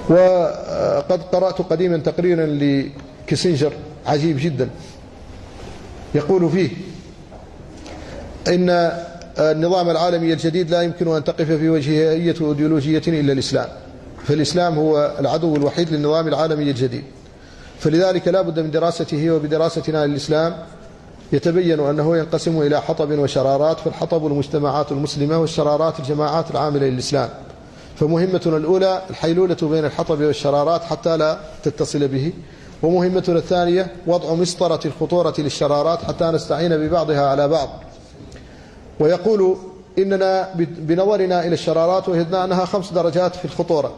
وقد قرأت قديما تقريرا لكيسنجر عجيب جدا، يقول فيه إن النظام العالمي الجديد لا يمكن أن تقف في وجهه أي أيديولوجية إلا الإسلام، فالإسلام هو العدو الوحيد للنظام العالمي الجديد، فلذلك لا بد من دراسته، وبدراستنا للإسلام يتبين أنه ينقسم إلى حطب وشرارات، فالحطب المجتمعات المسلمة، والشرارات الجماعات العاملة للإسلام. فمهمتنا الأولى الحيلولة بين الحطب والشرارات حتى لا تتصل به، ومهمتنا الثانية وضع مسطرة الخطورة للشرارات حتى نستعين ببعضها على بعض. ويقول إننا بنظرنا إلى الشرارات وجدنا أنها 5 درجات في الخطورة،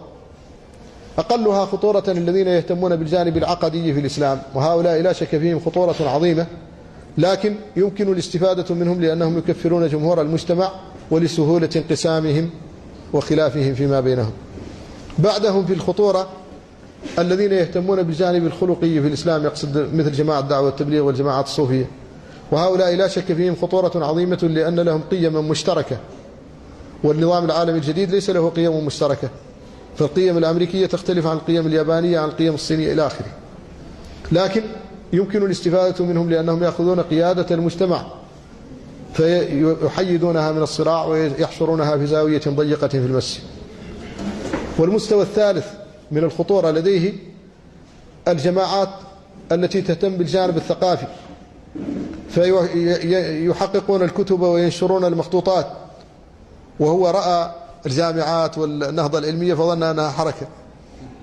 أقلها خطورة الذين يهتمون بالجانب العقدي في الإسلام، وهؤلاء لا شك فيهم خطورة عظيمة، لكن يمكن الاستفادة منهم لأنهم يكفرون جمهور المجتمع ولسهولة انقسامهم وخلافهم فيما بينهم. بعدهم في الخطورة الذين يهتمون بالجانب الخلقي في الإسلام، يقصد مثل جماعة الدعوة والتبليغ والجماعات الصوفية، وهؤلاء لا شك فيهم خطورة عظيمة لأن لهم قيما مشتركة، والنظام العالمي الجديد ليس له قيم مشتركة، فالقيم الأمريكية تختلف عن القيم اليابانية عن القيم الصينية إلى آخره، لكن يمكن الاستفادة منهم لأنهم يأخذون قيادة المجتمع فيحيدونها من الصراع ويحشرونها في زاوية ضيقة في المسجد. والمستوى الثالث من الخطورة لديه الجماعات التي تهتم بالجانب الثقافي، فيحققون الكتب وينشرون المخطوطات، وهو رأى الجامعات والنهضة العلمية فظن أنها حركة،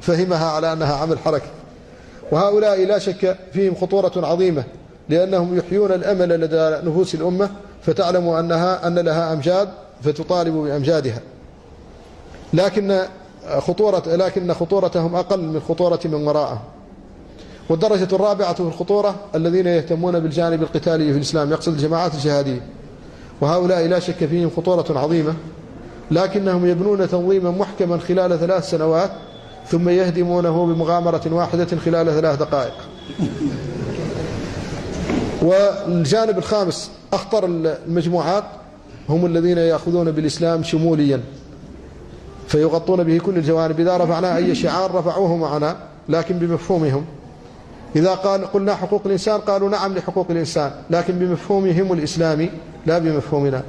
فهمها على أنها عمل حركة. وهؤلاء لا شك فيهم خطورة عظيمة لأنهم يحيون الأمل لدى نفوس الأمة، فتعلم أن لها أمجاد فتطالب بأمجادها، لكن خطورتهم أقل من خطورة من وراءهم. والدرجة الرابعة في الخطورة الذين يهتمون بالجانب القتالي في الإسلام، يقصد الجماعات الجهادية، وهؤلاء لا شك فيهم خطورة عظيمة، لكنهم يبنون تنظيما محكما خلال 3 سنوات ثم يهدمونه بمغامرة واحدة خلال 3 دقائق. والجانب الخامس أخطر المجموعات هم الذين يأخذون بالإسلام شموليا، فيغطون به كل الجوانب، إذا رفعنا أي شعار رفعوه معنا لكن بمفهومهم. إذا قلنا حقوق الإنسان قالوا نعم لحقوق الإنسان لكن بمفهومهم الإسلامي لا بمفهومنا.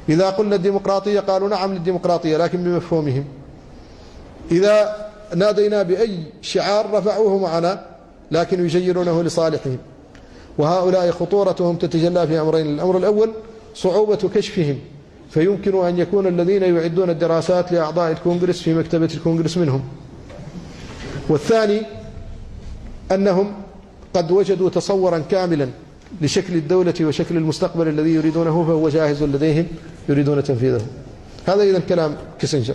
إذا قلنا الديمقراطية قالوا نعم للديمقراطية لكن بمفهومهم. إذا نادينا بأي شعار رفعوه معنا لكن يجيرونه لصالحهم. وهؤلاء خطورتهم تتجلى في أمرين: الأمر الأول صعوبة كشفهم، فيمكن أن يكون الذين يعدون الدراسات لأعضاء الكونغرس في مكتبة الكونغرس منهم. والثاني أنهم قد وجدوا تصورا كاملا لشكل الدولة وشكل المستقبل الذي يريدونه، فهو جاهز لديهم يريدون تنفيذه. هذا إذن كلام كيسنجر.